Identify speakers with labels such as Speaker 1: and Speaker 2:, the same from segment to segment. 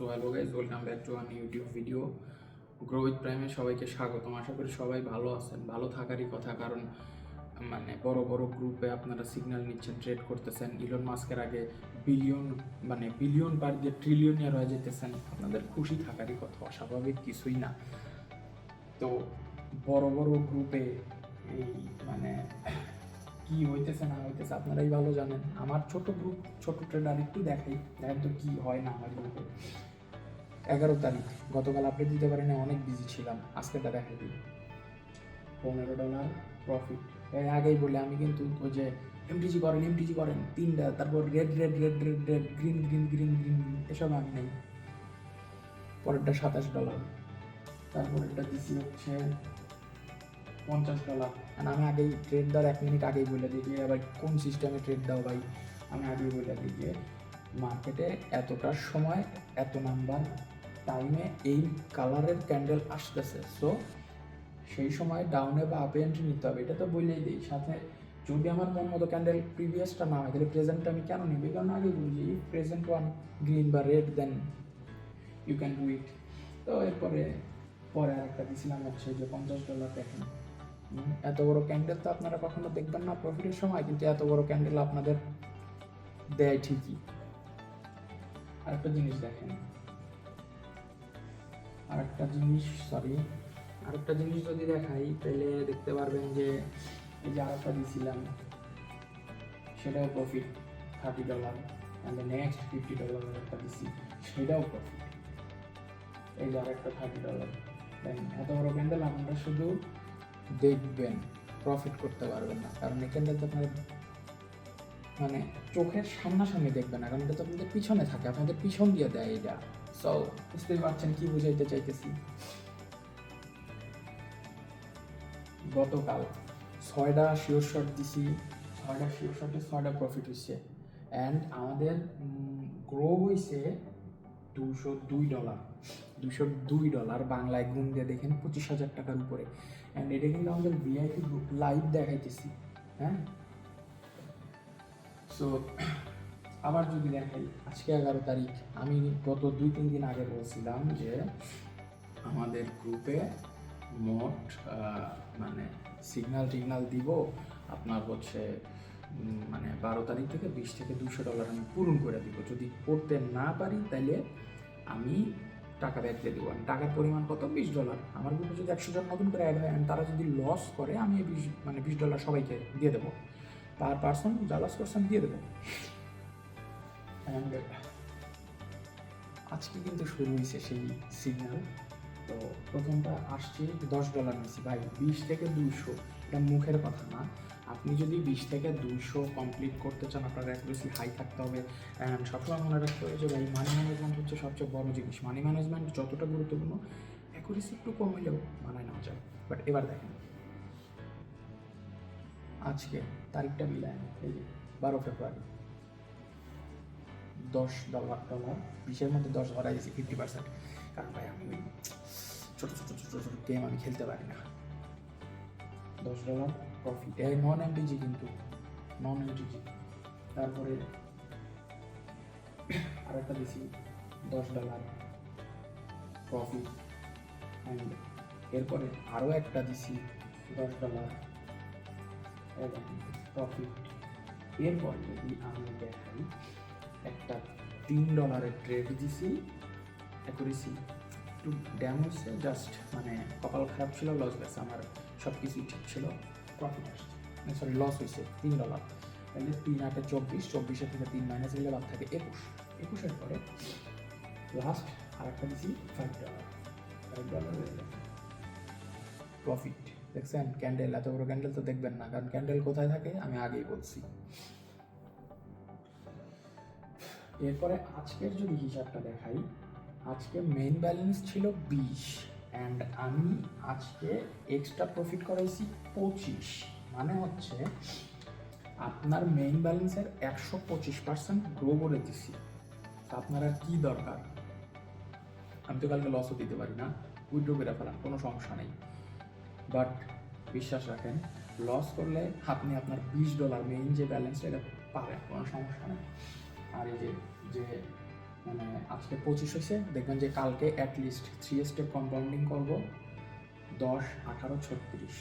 Speaker 1: So hello guys, welcome back to an YouTube video. Grow with প্রাইমে সবাইকে স্বাগতম। আশা করি সবাই ভালো আছেন। ভালো থাকারই কথা, কারণ বড় বড় গ্রুপে আপনারা সিগন্যাল নিচ্ছেন, ট্রেড করতেছেন। ইলন মাস্কের আগে বিলিয়ন পার দিয়ে ট্রিলিয়নিয়ার হয়ে যেতেছেন। আপনাদের খুশি থাকারই কথা, অস্বাভাবিক কিছুই না। তো বড় বড় গ্রুপে এই কি হইতেছে না হইতেছে আপনারাই ভালো জানেন। আমার ছোট গ্রুপ, ছোট ট্রেডার একটু দেখেন তো কি হয় না আমার গ্রুপে। 11 তারিখ গতকাল আপডেট দিতে পারি না, অনেক বিজি ছিলাম। আজকেটা দেখাই দিই, $15 প্রফিট। এর আগেই বলে আমি কিন্তু ওই যে এমটিজি করেন 3টা, তারপর red red red red red green green green green এসব আমি নেই। পরেরটা $27, তারপরেরটা দিচ্ছি হচ্ছে $50। আমি আগেই ট্রেড দেওয়ার 1 মিনিট আগেই বলে দিই যে ভাই কোন সিস্টেমে ট্রেড দাও ভাই। আমি আগেই বলে দিই যে মার্কেটে এতটার সময় এত নাম্বার টাইমে এই কালারের ক্যান্ডেল আসতেছে, সো সেই সময় ডাউনে বা আপে এন্ট্রি নিতে হবে। এটা তো বলেই দিই। সাথে যদি আমার মন মতো ক্যান্ডেল প্রিভিয়াসটা না হয় তাহলে প্রেজেন্টটা আমি কেন নিবি, কারণ আগে বলি যে প্রেজেন্ট ওয়ান গ্রিন বা red then you can do it. তো এরপরে আরেকটা দিয়েছিলাম হচ্ছে যে $50। দেখেন, এত বড় ক্যান্ডেল তো আপনারা কখনো দেখবেন না প্রফিটের সময়, কিন্তু এত বড় ক্যান্ডেল আপনাদের দেয় ঠিকই। আরেকটা জিনিস দেখেন, আরেকটা জিনিস যদি দেখাই তাহলে দেখতে পারবেন যে এই যে আরেকটা দিয়েছিলাম সেটাও প্রফিট $30, অ্যান্ড নেক্সট $50 একটা দিছি, সেটাও প্রফিট। এই যে আরেকটা $30। দেখেন, এত বড় ক্যান্ডেল আপনারা শুধু দেখবেন, প্রফিট করতে পারবেন না, কারণ এই ক্যান্ডেল তো আপনার চোখের সামনাসামনি দেখবেন না, কারণ এটা তো আপনাদের পিছনে থাকে, আপনাদের পিছন দিয়ে দেয় এটা। সো বুঝতেই পারছেন কি বুঝাইতে চাইতেছি। গতকাল 6টা শিওর শট দিছি, 6টা শিওর শটে 6টা প্রফিট হচ্ছে, অ্যান্ড আমাদের গ্রো হয়েছে $202। $202 বাংলায় গুণ দিয়ে দেখেন 25,000 টাকার উপরে। অ্যান্ড এটা কিন্তু আমাদের ভিআইপি গ্রুপ লাইভ দেখাইতেছি। হ্যাঁ, সো আবার যদি দেখাই, আজকে 11 তারিখ, আমি গত 2-3 দিন আগে বলছিলাম যে আমাদের গ্রুপে মোট সিগন্যাল দিব আপনার হচ্ছে 12 তারিখ থেকে 20 থেকে $200 আমি পূরণ করে দিব। যদি করতে না পারি তাইলে আমি টাকা ব্যাক দিয়ে দেবো। টাকার পরিমাণ কত? $20। আমার গ্রুপে যদি 100 জন নতুন করে অ্যাড হয়, তারা যদি লস করে, আমি $20 সবাইকে দিয়ে দেবো। পার পার্সন যা লস পার্সন দিয়ে দেবো। আজকে কিন্তু শুরু হয়েছে সেই সিগন্যাল। তো প্রথমটা আসছে $10 নিচ্ছি ভাই, 20 থেকে 200, এটা মুখের কথা না। আপনি যদি 20 থেকে 200 কমপ্লিট করতে চান, আপনার অ্যাকুরেসি হাই থাকতে হবে। অ্যান্ড সবসময় মনে রাখতে হবে যে ভাই মানি ম্যানেজমেন্ট হচ্ছে সবচেয়ে বড় জিনিস। মানি ম্যানেজমেন্ট যতটা গুরুত্বপূর্ণ, অ্যাকুরেসি একটু কম হলেও মানায় নেওয়া যায়। বাট এবার দেখেন, আজকে তারিখটা মিলায়, এই যে 12 ফেব্রুয়ারি, $10, 20-এর মধ্যে 10 ধরা গেছে 50%। কারণ ভাই আমি ওই ছোটো গেম আমি খেলতে পারি না। $10 প্রফিট, এই নন এমটিজি, কিন্তু নন এমটিজি। তারপরে আরেকটা দিছি $10 প্রফিট, অ্যান্ড এরপরে আরও একটা দিছি $10 প্রফিট। এরপর যদি আমি দেখাই, একটা $3 ট্রেড দিছি, অ্যাকুরেসি একটু ড্যাম হচ্ছে, জাস্ট কপাল খারাপ ছিল, লস গেছে। আমার সব কিছুই ঠিক ছিল, প্রফিট আসছে, লস হয়েছে $3। তাহলে 3-8 24, 24 থেকে 3 মাইনাস গেলে বাদ থাকে 21। 21-এর পরে লাস্ট আরেকটা দিছি $5 প্রফিট। দেখছেন ক্যান্ডেল, এত বড় ক্যান্ডেল তো দেখবেন না, কারণ ক্যান্ডেল কোথায় থাকে আমি আগেই বলছি। এরপরে আজকের যদি হিসাবটা দেখাই, আজকে মেইন ব্যালেন্স ছিল 20, অ্যান্ড আমি আজকে এক্সট্রা প্রফিট করাইছি 25। মানে হচ্ছে আপনার মেইন ব্যালেন্সের 125% গ্রো করে দিছি। আপনার আর কি দরকার? আমি তো কালকে লসও দিতে পারি না, উইথড্র করে ফেলান, কোনো সমস্যা নেই। বাট বিশ্বাস রাখেন, লস করলে আপনি আপনার $20 মেইন যে ব্যালেন্স, এটা পাবেন, কোনো সমস্যা নেই। আর এই যে মানে আজকে 25 হয়েছে, দেখবেন যে কালকে অ্যাটলিস্ট 3 স্টেপ কম্পাউন্ডিং করবো, 10, 18, 36,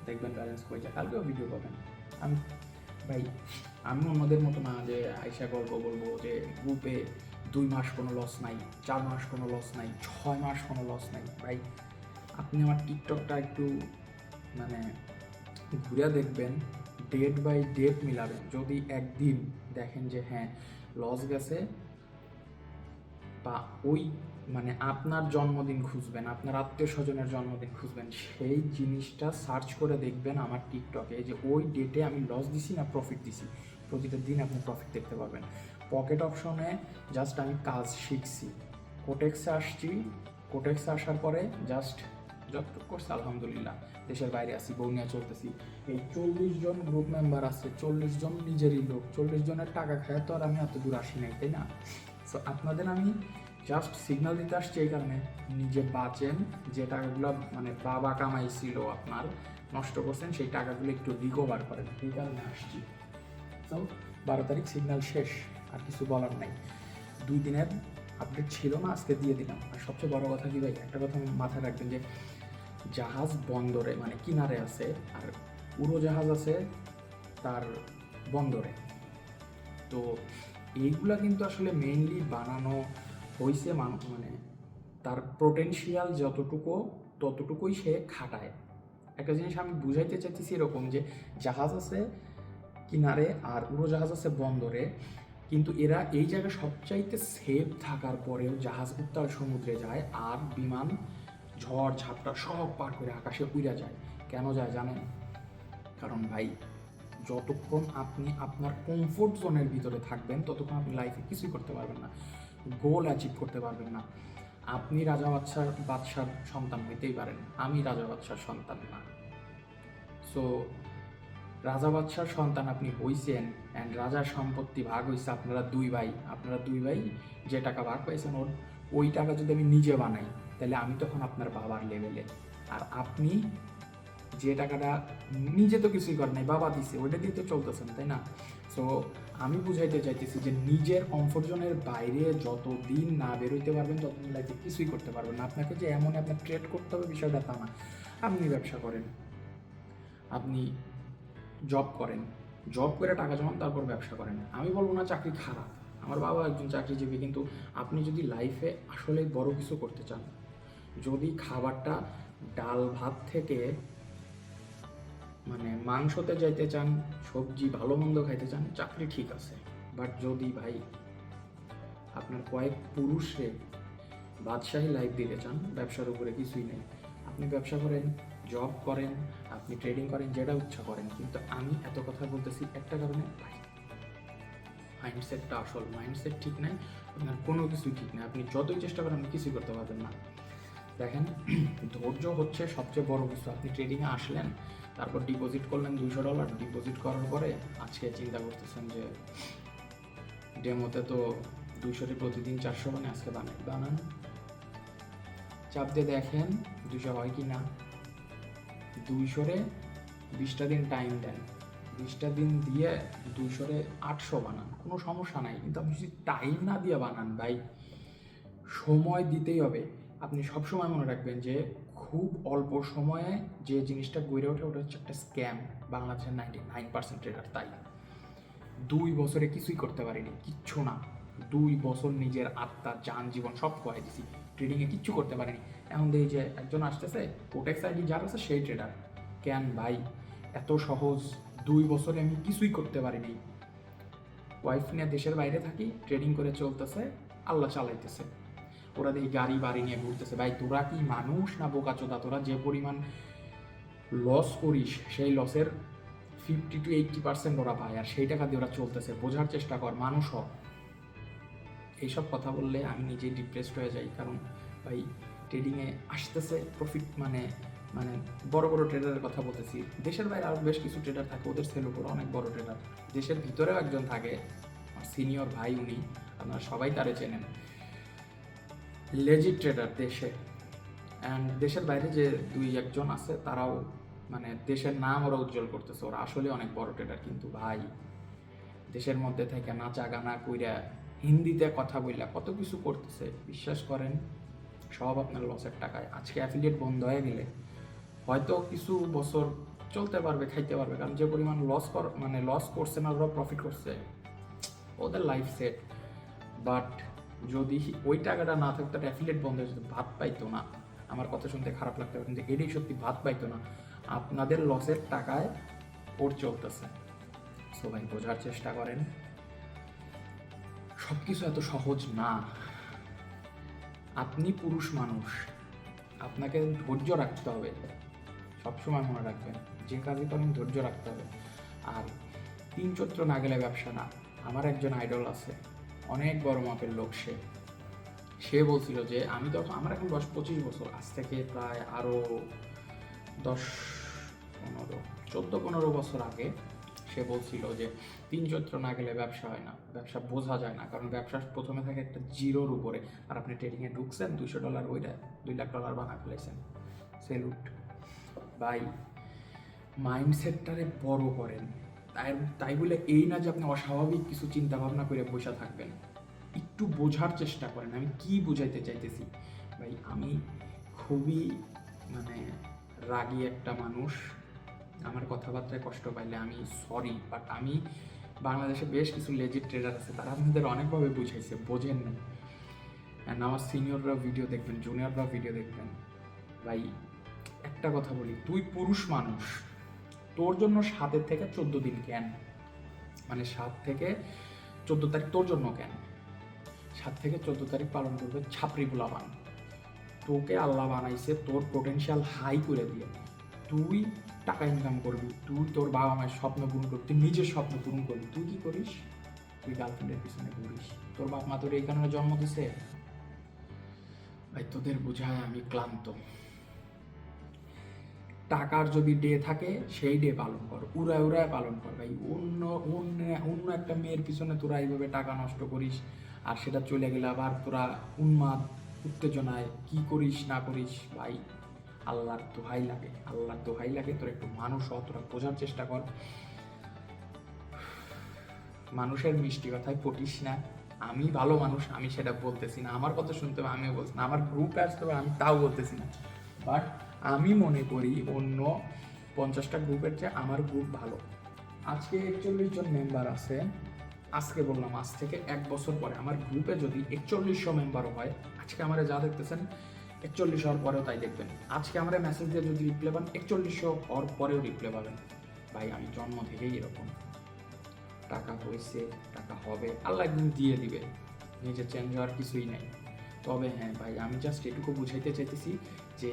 Speaker 1: দেখবেন ব্যালেন্স হয়ে যায়। কালকেও ভিডিও পাবেন। আমি ভাই আমি অন্যদের মতো না যে আইসা গল্প বলবো যে গ্রুপে 2 মাস কোনো লস নাই, 4 মাস কোনো লস নাই, 6 মাস কোনো লস নাই। ভাই আপনি আমার টিকটকটা একটু মানে ঘুরে দেখবেন, ডেট বাই ডেট মিলাবেন। যদি একদিন দেখেন যে হ্যাঁ লস গেছে, বা ওই মানে আপনার জন্মদিন খুঁজবেন, আপনার আত্মীয় স্বজনের জন্মদিন খুঁজবেন, সেই জিনিসটা সার্চ করে দেখবেন আমার টিকটকে যে ওই ডেটে আমি লস দিছি না প্রফিট দিছি। প্রতিটা দিন আপনি প্রফিট দেখতে পাবেন। পকেট অপশনে জাস্ট আমি কাজ শিখছি, কোটেক্সে আসছি, কোটেক্সে আসার পরে জাস্ট যতটুকু করছে আলহামদুলিল্লাহ। দেশের বাইরে আসি, বউ নিয়ে চলতেছি। এই 40 জন গ্রুপ মেম্বার আছে, 40 জন নিজেরই লোক, 40 জনের টাকা খায় তো আর আমি এত দূর আসি নাই, তাই না? সো আপনাদের আমি জাস্ট সিগন্যাল দিতে আসছি এই কারণে, নিজে বাঁচেন। যে টাকাগুলো মানে বাবা কামাইছিল আপনার, নষ্ট করছেন, সেই টাকাগুলো একটু রিকভার করেন, এই কারণে আসছি। তো 12 তারিখ সিগন্যাল শেষ, আর কিছু বলার নাই। 2 দিনের আপডেট ছিল না, আজকে দিয়ে দিলাম। আর সবচেয়ে বড় কথা কি ভাই, একটা কথা মাথায় রাখবেন যে জাহাজ বন্দরে মানে কিনারে আছে, আর উড়োজাহাজ আছে তার বন্দরে। তো এইগুলা কিন্তু আসলে মেইনলি বানানো হয়েছে মানে তার পোটেনশিয়াল যতটুকু ততটুকুই সে খাটায়। একটা জিনিস আমি বুঝাইতে চাইতেছি এরকম যে জাহাজ আছে কিনারে আর উড়োজাহাজ আছে বন্দরে, কিন্তু এরা এই জায়গায় সবচাইতে সেফ থাকার পরেও জাহাজ উত্তাল সমুদ্রে যায়, আর বিমান ঝড় ঝাপটা সব পার করে আকাশে উড়া যায়। কেন যায় জানেন? কারণ ভাই যতক্ষণ আপনি আপনার কমফোর্ট জোনের ভিতরে থাকবেন ততক্ষণ আপনি লাইফে কিছুই করতে পারবেন না, গোল অ্যাচিভ করতে পারবেন না। আপনি রাজা বাদশার সন্তান হইতেই পারেন, আমি রাজা বাদশার সন্তান না। সো রাজা বাদশার সন্তান আপনি হইছেন, অ্যান্ড রাজার সম্পত্তি ভাগ হয়েছে আপনারা 2 ভাই। আপনারা 2 ভাই যে টাকা ভাগ পাইছেন ওই টাকা যদি আমি নিজে বানাই, তাহলে আমি তখন আপনার বাবার লেভেলে। আর আপনি যে টাকাটা নিজে তো কিছুই করেন নাই, বাবা দিছে, ওইটা দিয়ে তো চলতেছেন, তাই না? সো আমি বুঝাইতে চাইতেছি যে নিজের কমফোর্ট জোনের বাইরে যতদিন না বেরোইতে পারবেন ততদিন লাইফে কিছুই করতে পারবেন না। আপনাকে যে এমন আপনার ট্রেড করতে হবে বিষয়টা তা না। আপনি ব্যবসা করেন, আপনি জব করেন, জব করে টাকা জমান, তারপর ব্যবসা করেন। আমি বলবো না চাকরি খারাপ, আমার বাবা একজন চাকরিজীবী, কিন্তু আপনি যদি লাইফে আসলে বড় কিছু করতে চান, যদি খাবারটা ডাল ভাত থেকে মানে মাংসতে যাইতে চান, সবজি ভালো মন্দ খাইতে চান, চাকরি ঠিক আছে। বাট যদি ভাই আপনার কয়েক পুরুষে বাদশাহী লাইফ দিতে চান, ব্যবসার উপরে কিছুই নেই। আপনি ব্যবসা করেন, জব করেন, আপনি ট্রেডিং করেন, যেটা ইচ্ছা করেন। কিন্তু আমি এত কথা বলতেছি একটা কারণে, ভাই মাইন্ডসেটটা আসল, মাইন্ডসেট ঠিক নাই, আপনার কোনো কিছুই ঠিক নাই। আপনি যতই চেষ্টা করেন আপনি কিছুই করতে পারবেন না। দেখেন ধৈর্য হচ্ছে সবচেয়ে বড় কিছু। আপনি ট্রেডিংয়ে আসলেন, তারপর ডিপোজিট করলেন $200, ডিপোজিট করার পরে আজকে চিন্তা করতেছেন যে ডেমোতে তো 200 প্রতিদিন 400 মানে আজকে বানান, চাপ দিয়ে দেখেন 200 হয় কি না। 200 20টা দিন টাইম দেন, 20টা দিন দিয়ে 200 800 বানান, কোনো সমস্যা নাই। কিন্তু আপনি যদি টাইম না দিয়ে বানান ভাই, সময় দিতেই হবে। আপনি সবসময় মনে রাখবেন যে খুব অল্প সময়ে যে জিনিসটা গড়ে ওঠে ওটা হচ্ছে একটা স্ক্যাম। বাংলাদেশের 99% ট্রেডার তাই। 2 বছরে কিছুই করতে পারিনি, কিচ্ছু না। 2 বছর নিজের আত্মা জান জীবন সব খোয়াই দিছি, ট্রেডিংয়ে কিচ্ছু করতে পারিনি। এখন দেখি যে একজন আসতেছে, কোটেক্স আইডি যার আছে সেই ট্রেডার। কেন ভাই এত সহজ? 2 বছরে আমি কিছুই করতে পারিনি। ওয়াইফ নিয়ে দেশের বাইরে থাকি, ট্রেডিং করে চলতেছে, আল্লাহ চালাইতেছে। ওরা দেখি গাড়ি বাড়ি নিয়ে ঘুরতেছে। ভাই তোরা কি মানুষ না বোকাচোদা? তোরা যে পরিমাণ লস করিস সেই লসের 50 to 80% ওরা পায়, আর সেই টাকা দিয়ে ওরা চলতেছে। বোঝার চেষ্টা কর, মানুষ হ। এইসব কথা বললে আমি নিজেই ডিপ্রেসড হয়ে যাই, কারণ ভাই ট্রেডিংয়ে আসতেছে প্রফিট মানে মানে বড় বড় ট্রেডারের কথা বলতেছি। দেশের বাইরে আরও বেশ কিছু ট্রেডার থাকে, ওদের সেল উপর অনেক বড় ট্রেডার। দেশের ভিতরেও একজন থাকে, আমার সিনিয়র ভাই, উনি আপনারা সবাই তারে চেনেন, লেজিট ট্রেডার দেশে। অ্যান্ড দেশের বাইরে যে 2-1জন আছে তারাও মানে দেশের নাম ওরা উজ্জ্বল করতেছে, ওরা আসলে অনেক বড় ট্রেডার। কিন্তু ভাই দেশের মধ্যে থেকে নাচা গানা কইরা হিন্দিতে কথা বললা কত কিছু করতেছে, বিশ্বাস করেন সব আপনার লসের টাকায়। আজকে অ্যাফিলিয়েট বন্ধ হয়ে গেলে হয়তো কিছু বছর চলতে পারবে, খাইতে পারবে, কারণ যে পরিমাণ লস করছে না, ওরা প্রফিট করছে, ওদের লাইফ সেট। বাট যদি ওই টাকাটা না থাকতো, অ্যাফিলিয়েট বন্ধ হয়ে যেত, ভাত পাইতো না। আমার কথা শুনতে খারাপ লাগতে পারে, কিন্তু এটাই সত্যি, ভাত পাইতো না। আপনাদের লসের টাকায় ওর চলতেছে। সো ভাই বোঝার চেষ্টা করেন, সব কিছু এত সহজ না। আপনি পুরুষ মানুষ, আপনাকে ধৈর্য রাখতে হবে, সবসময় মনে রাখবেন, যে কাজই করেন ধৈর্য রাখতে হবে। আর তিন চৈত্র না গেলে ব্যবসা না। আমার একজন আইডল আছে, অনেক বড় মাপের লোক, সে বলছিল যে আমি তখন, আমার এখন 10-25 বছর, আজ থেকে প্রায় আরও 14-15 বছর আগে সে বলছিল যে তিন চৈত্র না গেলে ব্যবসা হয় না, ব্যবসা বোঝা যায় না, কারণ ব্যবসা প্রথমে থাকে একটা জিরোর উপরে, আর আপনি ট্রেডিংয়ে ঢুকছেন $200 ওইটা $2 লাখ বানা ফেলেছেন। সেলুট ভাই, মাইন্ডসেটটারে বড় করেন। তাই বলে এই না যে আপনি অস্বাভাবিক কিছু চিন্তা ভাবনা করে বসে থাকবেন, একটু বোঝার চেষ্টা করেন আমি কি বুঝাইতে চাইতেছি। ভাই আমি খুবই মানে রাগী একটা মানুষ, আমার কথাবার্তায় কষ্ট পাইলে আমি সরি, বাট আমি বাংলাদেশে বেশ কিছু লেজিট ট্রেডার আছে, তারা আপনাদের অনেকভাবে বুঝাইছে, বোঝেন না। অ্যান্ড আমার সিনিয়ররা ভিডিও দেখবেন, জুনিয়ররা ভিডিও দেখবেন। ভাই একটা কথা বলি, তুই পুরুষ মানুষ, তোর জন্য 7 থেকে 14 দিন কেন, মানে 7 থেকে 14 তারিখ তোর জন্য কেন, 7 থেকে 14 তারিখ পালন করবে ছাপড়ি পোলাপান। তোকে আল্লাহ বানাইছে তোর পোটেনশিয়াল হাই করে দিয়ে, তুই টাকা ইনকাম করবি, তুই তোর বাবা মায়ের স্বপ্ন পূরণ করবি, তুই নিজের স্বপ্ন পূরণ করবি। তুই কি করিস? তুই গার্লফ্রেন্ডের পিছনে ঘুরিস। তোর বাপ মা তোর এই কারণে জন্ম দিছে। ভাই তোদের বোঝায় আমি ক্লান্ত। টাকার যদি ডে থাকে সেই ডে পালন কর, উড়ায় উড়ায় পালন কর। ভাই অন্য একটা মেয়ের পিছনে তোরা এইভাবে টাকা নষ্ট করিস, আর সেটা চলে গেলে আবার তোরা উন্মাদ উত্তেজনায় কি করিস না করিস। ভাই আল্লাহর দোহাই লাগে, আল্লাহর দোহাই লাগে, তোরা একটু মানুষ হ, তোরা বোঝার চেষ্টা কর। মানুষের মিষ্টি কথায় পটিস না। আমি ভালো মানুষ, আমি সেটা বলতেছি না, আমার কথা শুনতে হবে আমিও বলছি না, আমার গ্রুপে আসতে হবে আমি তাও বলতেছি না, বাট আমি মনে করি অন্য 50টা গ্রুপের চেয়ে আমার গ্রুপ ভালো। আজকে 41 জন মেম্বার আছে, আজকে বললাম আজ থেকে 1 বছর পরে আমার গ্রুপে যদি 4100 মেম্বারও হয়, আজকে আমরা যা দেখতেছেন 41 হওয়ার পরেও তাই দেখবেন। আজকে আমরা মেসেজ দিয়ে যদি রিপ্লাই পান, 4100 হওয়ার পরেও রিপ্লাই পাবেন। ভাই আমি জন্ম থেকেই এরকম, টাকা হয়েছে, টাকা হবে, আল্লাহ একদিন দিয়ে দিবে, নিজে চেঞ্জ হওয়ার কিছুই নাই। তবে হ্যাঁ ভাই, আমি জাস্ট এটুকু বুঝাইতে চাইতেছি যে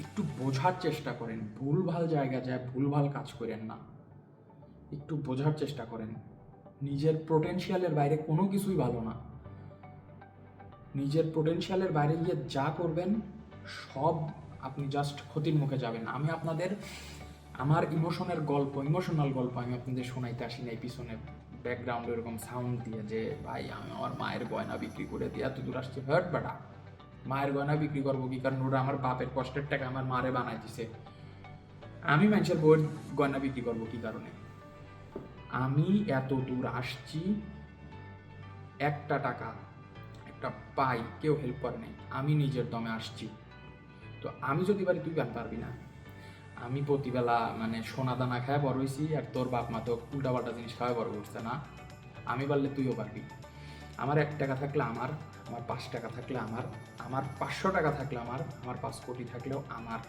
Speaker 1: একটু বোঝার চেষ্টা করেন, ভুলভাল জায়গা যায় ভুলভাল কাজ করেন না, একটু বোঝার চেষ্টা করেন। নিজের পোটেনশিয়ালের বাইরে কোনো কিছুই ভালো না। নিজের পোটেনশিয়ালের বাইরে গিয়ে যা করবেন সব আপনি জাস্ট ক্ষতির মুখে যাবেন। আমি আপনাদের আমার ইমোশনাল গল্প আমি আপনাদের শোনাইতে আসি না, পিছনে ব্যাকগ্রাউন্ড এরকম সাউন্ড দিয়ে যে ভাই আমি আমার মায়ের গয়না বিক্রি করে দিয়ে এত দূর আসছি। হার্ট বেটা, মায়ের গয়না বিক্রি করবো কি, কারণ ওরা আমার বাপের কষ্টের টাকা আমার মারে বানাই দিছে। আমি মানুষের বইয়ের গয়না বিক্রি করবো কি কারণে? আমি এত দূর আসছি, একটা টাকা একটা পাই, কেউ হেল্প করে নাই, আমি নিজের দমে আসছি। তো আমি যদি পারি তুই কেন পারবি না? আমি প্রতিবেলা মানে সোনা দানা খায় বড় হয়েছি, আর তোর বাপ মা তো উল্টাপাল্টা জিনিস খাওয়াই বড় করছে না। আমি পারলে তুইও পারবি। আমার 1 টাকা থাকলে আমার 5 টাকা থাকলে আমার 500 টাকা থাকলে আমার 5 কোটি থাকলেও আমার,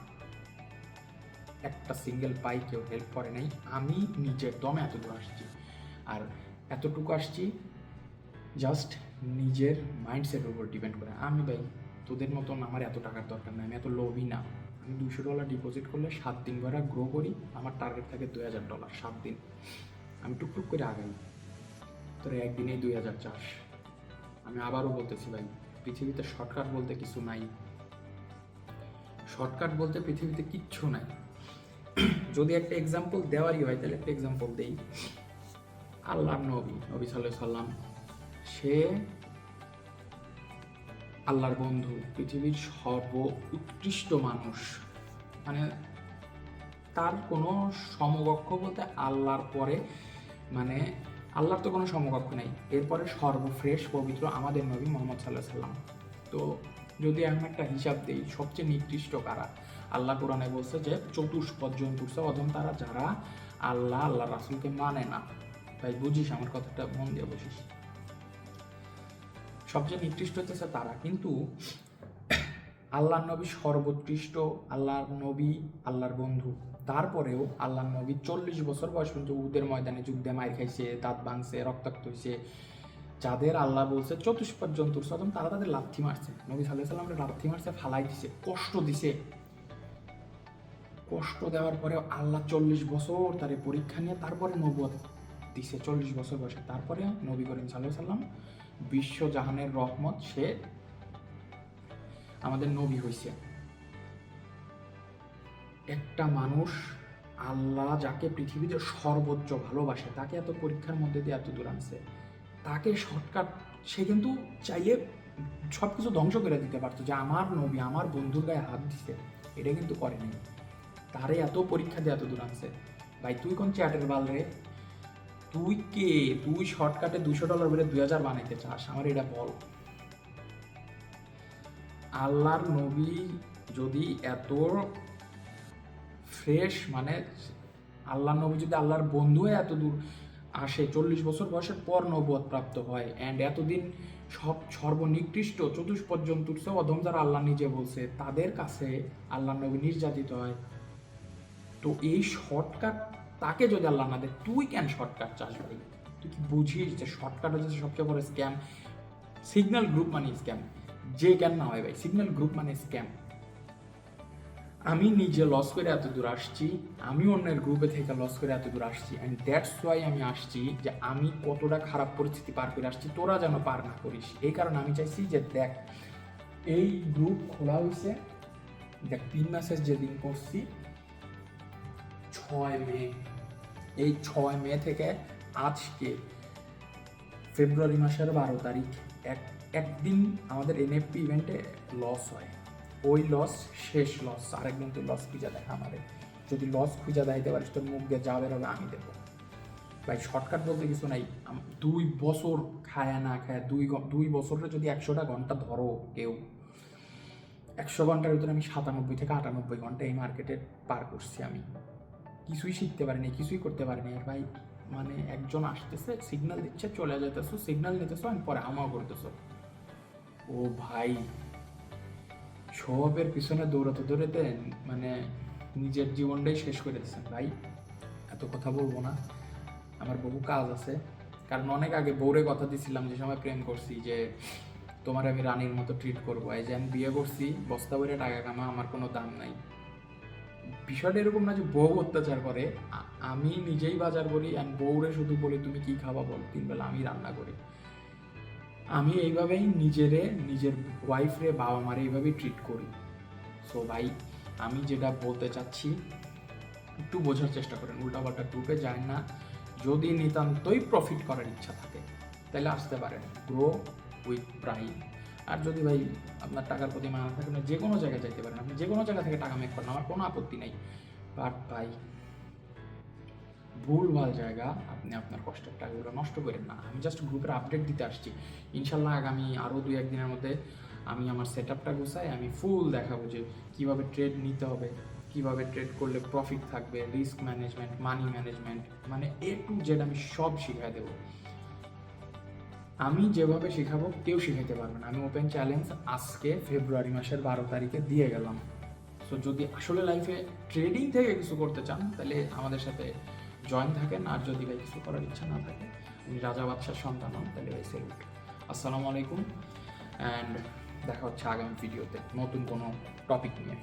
Speaker 1: একটা সিঙ্গেল পাই, কেউ হেল্প করে নাই, আমি নিজের দমে এত দূর আসছি। আর এতটুকু আসছি জাস্ট নিজের মাইন্ডসেটের উপর ডিপেন্ড করে। আমি ভাই তোদের মতন আমার এত টাকার দরকার নেই, আমি এত লোভী না। আমি $200 ডিপোজিট করলে 7 দিন ধরে গ্রো করি, আমার টার্গেট থাকে $2000 7 দিন। আমি টুকটুক করে আগাই, তোর একদিনেই 2000 চাস। আমি আবারও বলতেছি ভাই, পৃথিবীতে শর্টকাট বলতে কিছু নাই, শর্টকাট বলতে পৃথিবীতে কিচ্ছু নাই। যদি একটা এক্সাম্পল দেওয়ারই হয় তাহলে একটা এক্সাম্পল দেই। আল্লাহর নবী সাল্লাল্লাহু আলাইহি সাল্লাম, সে আল্লাহর বন্ধু, পৃথিবীর উৎকৃষ্ট মানুষ, মানে তার কোনো সমকক্ষ বলতে আল্লাহর পরে, মানে আল্লাহর তো কোনো সমকক্ষ নেই। এরপরে সর্বশ্রেষ্ঠ পবিত্র আমাদের নবী মোহাম্মদ সাল্লাহ সাল্লাম। তো যদি এমন একটা হিসাব দিই, সবচেয়ে নিকৃষ্ট কারা? আল্লাহ কোরআনে বলছে যে চতুষ্পদ জন্তুরছে অধম তারা যারা আল্লাহ রাসূলকে মানে না। তাই বুঝিস আমার কথাটা, মন দিয়ে বুঝিস। সবচেয়ে নিকৃষ্ট হচ্ছে তারা। কিন্তু আল্লাহর নবী সর্বোৎকৃষ্ট, আল্লাহর নবী আল্লাহর বন্ধু। তারপরেও আল্লাহর নবী 40 বছর বয়স পর্যন্ত উহুদের ময়দানে যুদ্ধ দিয়ে মার খাইছে, দাঁত ভাঙছে, রক্তাক্ত হয়েছে। যাদের আল্লাহ বলছে চতুষ্পদ জন্তুর সদম, তারা তাদের লাথি মারছে, নবী সাল্লাল্লাহু আলাইহি ওয়াসাল্লামকে লাথি মারছে, ফালাই দিছে, কষ্ট দিছে। কষ্ট দেওয়ার পরে আল্লাহ 40 বছর তার পরীক্ষা নিয়ে তারপরে নবুয়ত দিছে 40 বছর বয়সে। তারপরে নবী করিম সাল্লাল্লাহু আলাইহি ওয়াসাল্লাম বিশ্ব জাহানের রহমত, সে আমাদের নবী হইছে। একটা মানুষ আল্লাহ যাকে পৃথিবীতে সর্বোচ্চ ভালোবাসে তাকে এত পরীক্ষার মধ্যে দিয়ে এত দূর আনছে, তাকে শর্টকাট, সে কিন্তু চাইলে সব কিছু ধ্বংস করে দিতে পারতো, যে আমার নবী আমার বন্ধুর গায়ে হাত দিছে, এটা কিন্তু করেনি। তারে এত পরীক্ষা দিয়ে এত দূর আনছে। ভাই তুই কোন চ্যাটের বাল রে? তুই কে? তুই শর্টকাটে $200 বেড়ে 2000 বানাইতে চাস? আমার এটা বল। আল্লাহর নবী যদি এত ফ্রেশ, মানে আল্লাহর নবী যদি আল্লাহর বন্ধু হয়ে এত দূর আসে, 40 বছর বয়সের পর নবুয়ত প্রাপ্ত হয়, অ্যান্ড এতদিন সর্বনিকৃষ্ট চতুষ্পদ জন্তুর চেয়ে অধম যারা আল্লাহ নিজে বলছে তাদের কাছে আল্লাহর নবী নির্যাতিত হয়, তো এই শর্টকাট তাকে যদি আল্লাহ না দেয়, তুই কেন শর্টকাট চাস ভাই? তুই কি বুঝিস যে শর্টকাট হচ্ছে সবচেয়ে বড় স্ক্যাম? সিগন্যাল গ্রুপ মানে স্ক্যাম, যে কেন না হয় ভাই, সিগন্যাল গ্রুপ মানে স্ক্যাম। আমি নিজে লস করে এত দূর আসছি, আমি অন্যের গ্রুপে থেকে লস করে এত দূর আসছি, অ্যান্ড দ্যাটস ওয়াই আমি আসছি যে আমি কতটা খারাপ পরিস্থিতি পার করে আসছি, তোরা যেন পার না করিস। এই কারণে আমি চাইছি যে দেখ, এই গ্রুপ খোলা হয়েছে, দেখ পিন মেসেজ যেদিন করছি 6 মে, এই 6 মে থেকে আজকে ফেব্রুয়ারি মাসের 12 তারিখ, একদিন আমাদের এনএফপি ইভেন্টে লস হয়। ওই লস শেষ লস, আরেকদিন তুই লস খুঁজে দেখা আমাদের, যদি লস খুঁজে দেখাইতে পারিস তোর মুখ দিয়ে যা বেরোবে আমি দেবো। ভাই শর্টকাট বলতে কিছু নাই। 2 বছর খায়া না খায়, 2 বছরে যদি 100টা ঘন্টা ধরো কেউ, 100 ঘন্টার ভিতরে আমি 97 থেকে 98 ঘন্টা এই মার্কেটে পার করছি। আমি কিছুই শিখতে পারিনি, কিছুই করতে পারিনি। আর ভাই মানে একজন আসতেছে, সিগন্যাল দিচ্ছে, চলে যেতেছো, সিগন্যাল নিতেছো, আর পরে আমাও করতেছো। ও ভাই, শোয়ের পিছনে দৌড়াতে দৌড়াতে মানে নিজের জীবনটাই শেষ করে দিচ্ছেন ভাই। এত কথা বলবো না, আমার বহু কাজ আছে। কারণ অনেক আগে বউরে কথা দিছিলাম, যে সময় প্রেম করছি, যে তোমার আমি রানীর মতো ট্রিট করবো। এই যে আমি বিয়ে করছি, বস্তা বইরে টাকা কামা, আমার কোনো দাম নাই। বিষয়টা এরকম না যে বউ অত্যাচার করে, আমি নিজেই বাজার করি, অ্যান্ড বউরে শুধু বলি তুমি কি খাবা বল, 3 বেলা আমি রান্না করি। আমি এইভাবেই নিজের ওয়াইফরে, বাবা মারে এইভাবেই ট্রিট করি। সো ভাই আমি যেটা বলতে চাচ্ছি, একটু বোঝার চেষ্টা করেন, উল্টাপাল্টা গ্রুপে যায় না। যদি নিতান্তই প্রফিট করার ইচ্ছা থাকে তাহলে আসতে পারেন, গ্রো উইথ প্রাইম। আর যদি ভাই আপনার টাকার প্রতি মানা থাকে না, যে কোনো জায়গায় যাইতে পারেন, আপনি যে কোনো জায়গা থেকে টাকা মেক করেন, আমার কোনো আপত্তি নেই। বাট ভাই ভুলভাল জায়গা আপনি আপনার কষ্টের টাকাগুলো নষ্ট করেন না। আমি জাস্ট গ্রুপের আপডেট দিতে আসছি। ইনশাল্লাহ আগামী আরও 2-1 দিনের মধ্যে আমি আমার সেট আপটা গুছাই, আমি ফুল দেখাবো যে কীভাবে ট্রেড নিতে হবে, কীভাবে ট্রেড করলে প্রফিট থাকবে, রিস্ক ম্যানেজমেন্ট, মানি ম্যানেজমেন্ট, মানে A to Z আমি সব শিখাই দেবো। আমি যেভাবে শেখাবো কেউ শিখাইতে পারবে না। আমি ওপেন চ্যালেঞ্জ আজকে ফেব্রুয়ারি মাসের 12 তারিখে দিয়ে গেলাম। সো যদি আসলে লাইফে ট্রেডিং থেকে কিছু করতে চান তাহলে আমাদের সাথে জয়েন থাকেন। আর যদি ভাই কিছু করার ইচ্ছা না থাকে, আমি রাজা বাদশার সন্তান হন, তাহলে ভাই সেলুট। আসসালামু আলাইকুম, অ্যান্ড দেখা হচ্ছে আগামী ভিডিওতে নতুন কোনো টপিক নিয়ে।